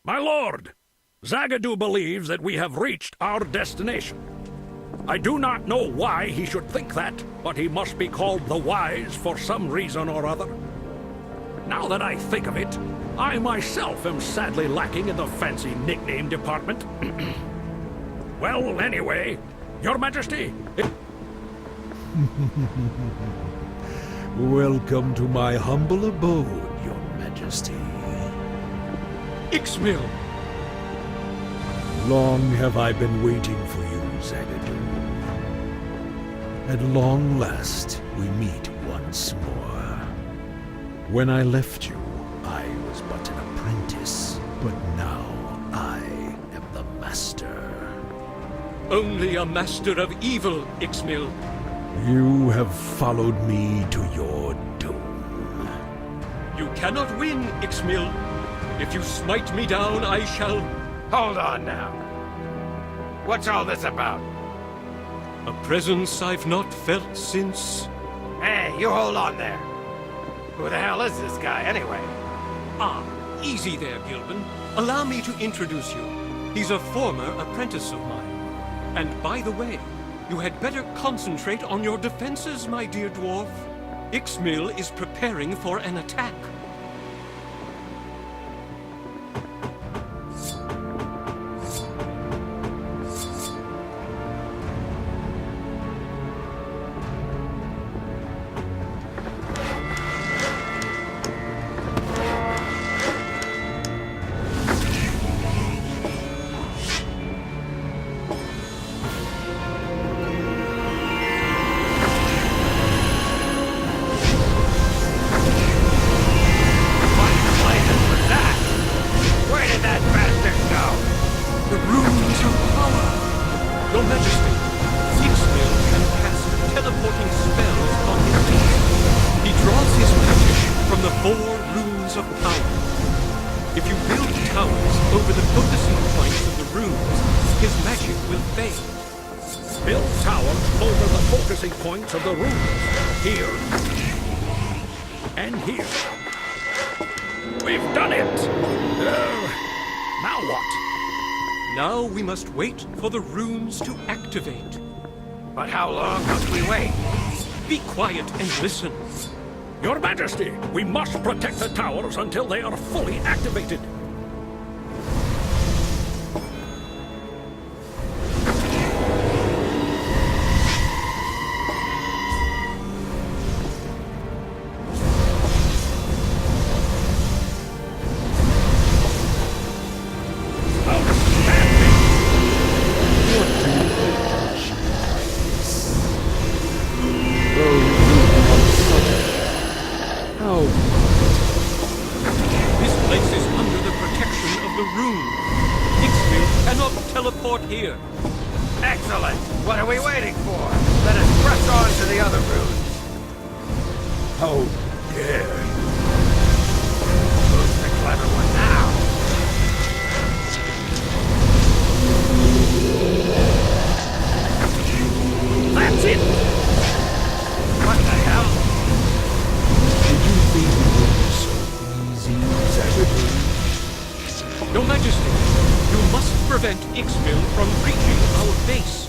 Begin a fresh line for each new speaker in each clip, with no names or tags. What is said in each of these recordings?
My lord, Zagadou believes that we have reached our destination. I do not know why he should think that, but he must be called the Wise for some reason or other. Now that I think of it, I myself am sadly lacking in the fancy nickname department. Well, anyway, Your Majesty...
Welcome to my humble abode, Your Majesty.
Ixmil!
Long have I been waiting for you, Zagadou. At long last, we meet once more. When I left you, I was but an apprentice, but now I am the master.
Only a master of evil, Ixmil.
You have followed me to your doom.
You cannot win, Ixmil. If you smite me down, I shall...
Hold on now. What's all this about?
A presence I've not felt since...
Hey, you hold on there. Who the hell is this guy, anyway?
Ah, easy there, Gilbin. Allow me to introduce you. He's a former apprentice of mine. And by the way, you had better concentrate on your defenses, my dear dwarf. Ixmil is preparing for an attack. Your Majesty, Ixmil can cast teleporting spells on his face. He draws his magic from the 4 runes of power. If you build towers over the focusing points of the runes, his magic will fade.
Build towers over the focusing points of the runes. Here. And here. We've done it! Now what?
Now we must wait for the runes to activate.
But how long must we wait?
Be quiet and listen.
Your Majesty, we must protect the towers until they are fully activated.
Teleport here.
Excellent! What are we waiting for? Let us press on to the other runes.
How dare you?
Who's the clever one now? That's it! What the hell?
Did you think it would be so easy, Zagadou?
Your Majesty, you must prevent Ixmil from reaching our base.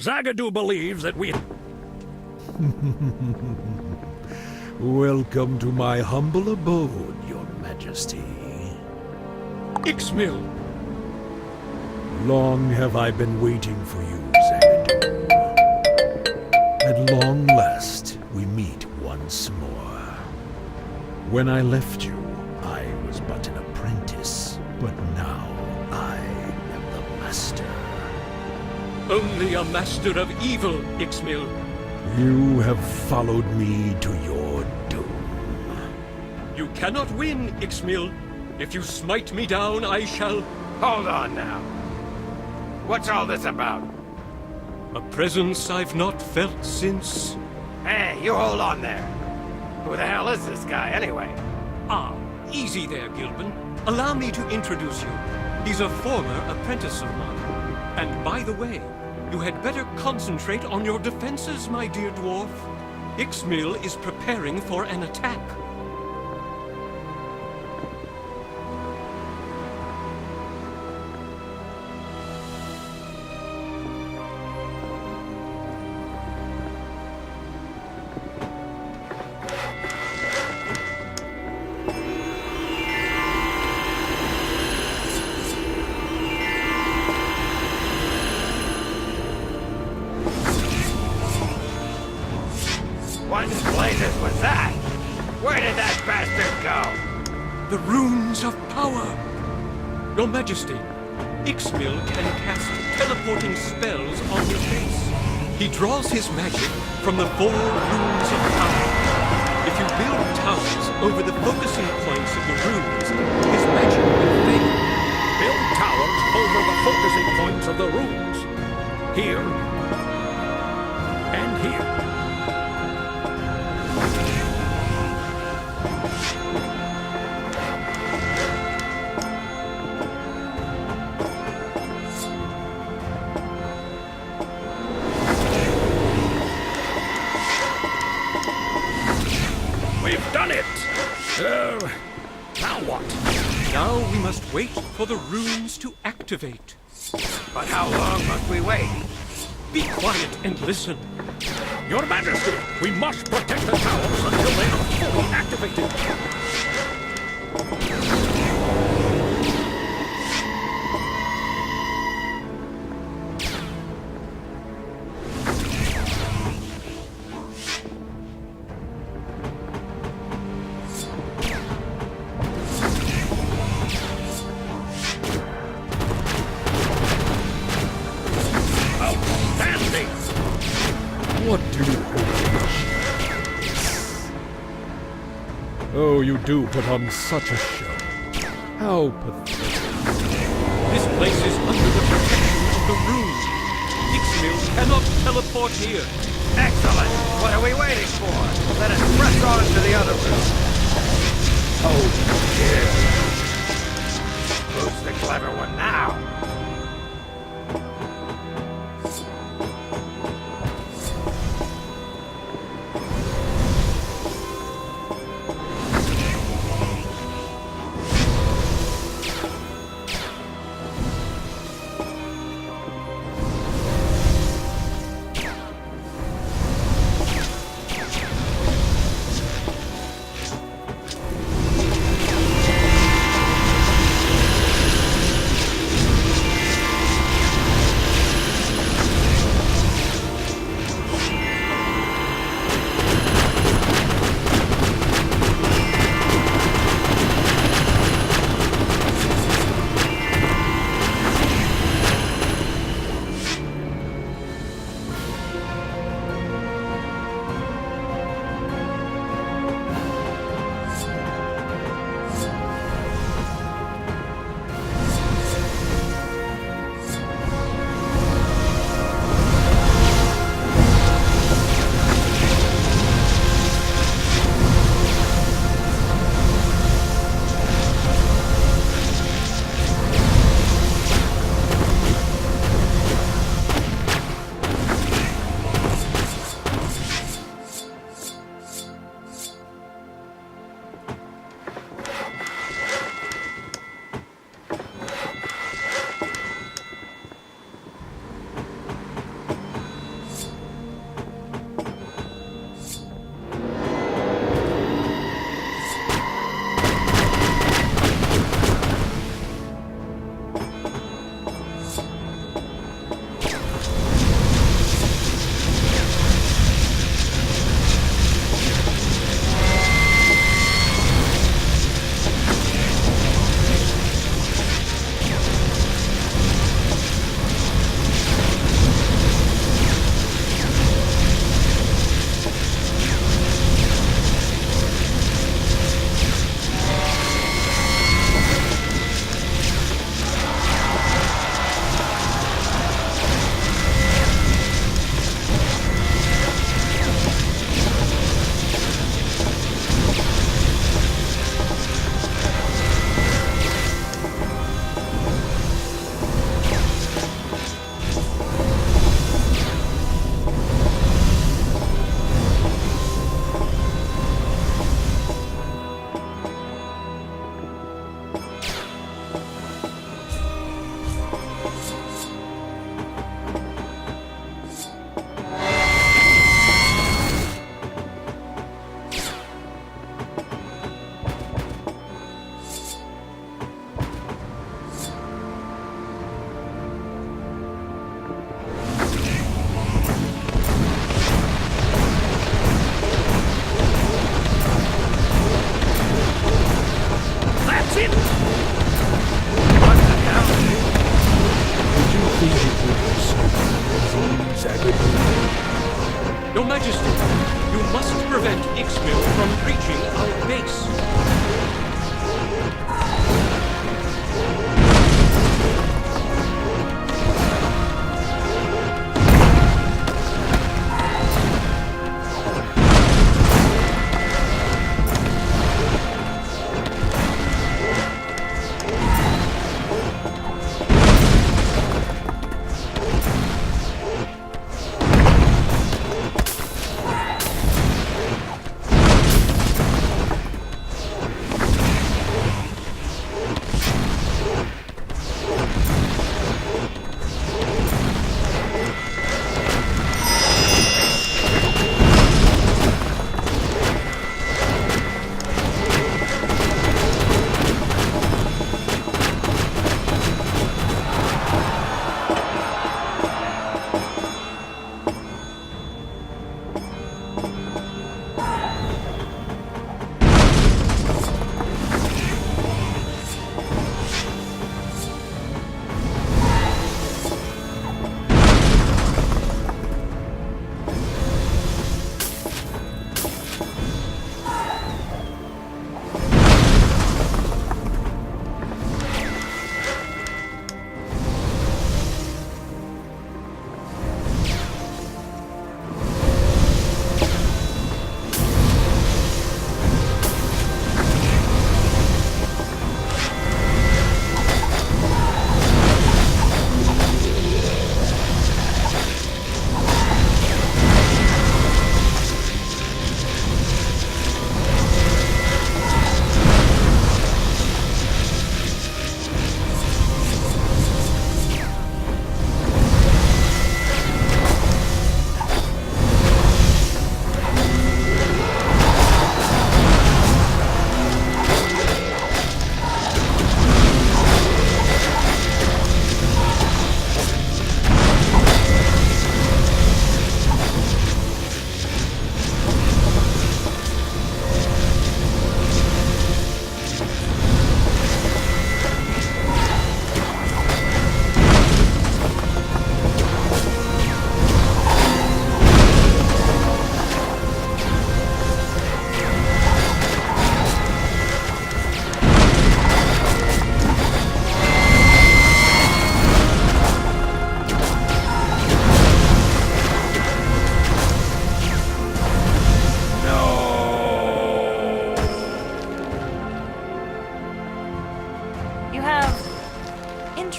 Zagadou believes that we...
Welcome to my humble abode, Your Majesty.
Ixmil!
Long have I been waiting for you, Zagadou. At long last, we meet once more. When I left you, I was but an apprentice, but now I am the master.
Only a master of evil, Ixmil.
You have followed me to your doom.
You cannot win, Ixmil. If you smite me down, I shall...
Hold on now. What's all this about?
A presence I've not felt since...
Hey, you hold on there. Who the hell is this guy, anyway?
Ah, easy there, Gilbin. Allow me to introduce you. He's a former apprentice of mine. And by the way, you had better concentrate on your defenses, my dear dwarf. Ixmil is preparing for an attack.
What in blazes was that? Where did that bastard go?
The runes of power! Your Majesty, Ixmil can cast teleporting spells on your face. He draws his magic from the 4 runes of power. If you build towers over the focusing points of the runes, his magic will fade.
Build towers over the focusing points of the runes. Here. And here. We've done it! Now what?
Now we must wait for the runes to activate.
But how long must we wait?
Be quiet and listen.
Your Majesty, we must protect the towers until they are fully activated. Outstanding!
What do you hope? Oh, you do put on such a show. How pathetic.
This place is under the protection of the runes. Ixmil cannot teleport here.
Excellent! What are we waiting for? Let us press on to the other room. Oh, dear. Who's the clever one now?
Ixmill from reaching our base.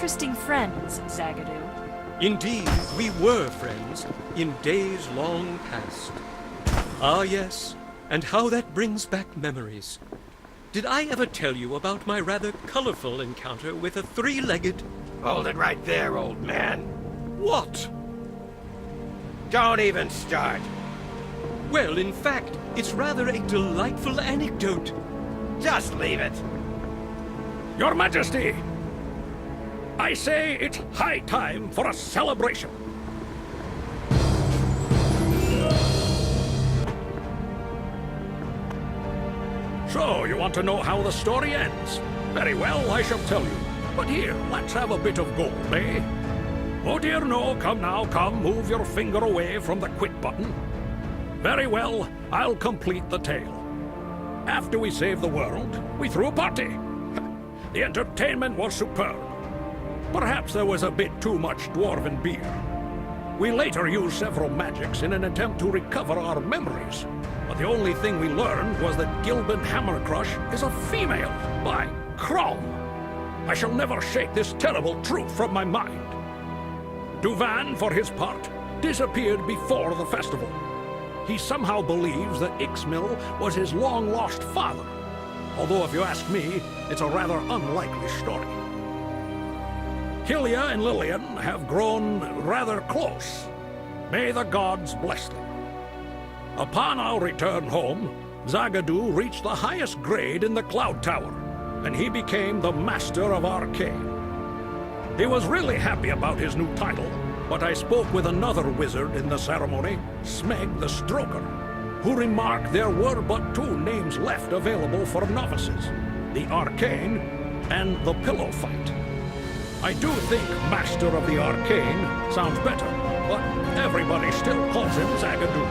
interesting friends, Zagadou.
Indeed, we were friends in days long past. Ah, yes, and how that brings back memories. Did I ever tell you about my rather colorful encounter with a three-legged...
Hold it right there, old man.
What?
Don't even start.
Well, in fact, it's rather a delightful anecdote.
Just leave it.
Your Majesty, I say it's high time for a celebration. So, you want to know how the story ends? Very well, I shall tell you. But here, let's have a bit of gold, eh? Oh dear, no, come now, come, move your finger away from the quit button. Very well, I'll complete the tale. After we saved the world, we threw a party. The entertainment was superb. Perhaps there was a bit too much dwarven beer. We later used several magics in an attempt to recover our memories. But the only thing we learned was that Gilbin Hammercrush is a female. By Crom! I shall never shake this terrible truth from my mind. Duvan, for his part, disappeared before the festival. He somehow believes that Ixmill was his long-lost father. Although, if you ask me, it's a rather unlikely story. Hylia and Lillian have grown rather close. May the gods bless them. Upon our return home, Zagadou reached the highest grade in the Cloud Tower, and he became the Master of Arcane. He was really happy about his new title, but I spoke with another wizard in the ceremony, Smeg the Stroker, who remarked there were but two names left available for novices, the Arcane and the Pillow Fight. I do think Master of the Arcane sounds better, but everybody still calls him Zagadou.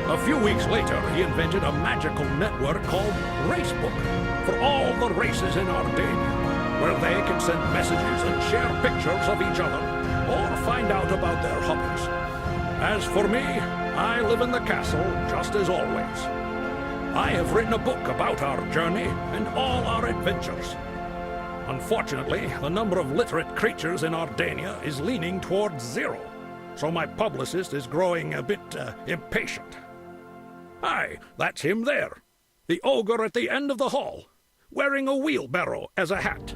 A few weeks later, he invented a magical network called Racebook for all the races in Ardania, where they can send messages and share pictures of each other, or find out about their hobbies. As for me, I live in the castle just as always. I have written a book about our journey and all our adventures. Unfortunately, the number of literate creatures in Ardania is leaning towards 0, so my publicist is growing a bit impatient. Aye, that's him there, the ogre at the end of the hall, wearing a wheelbarrow as a hat.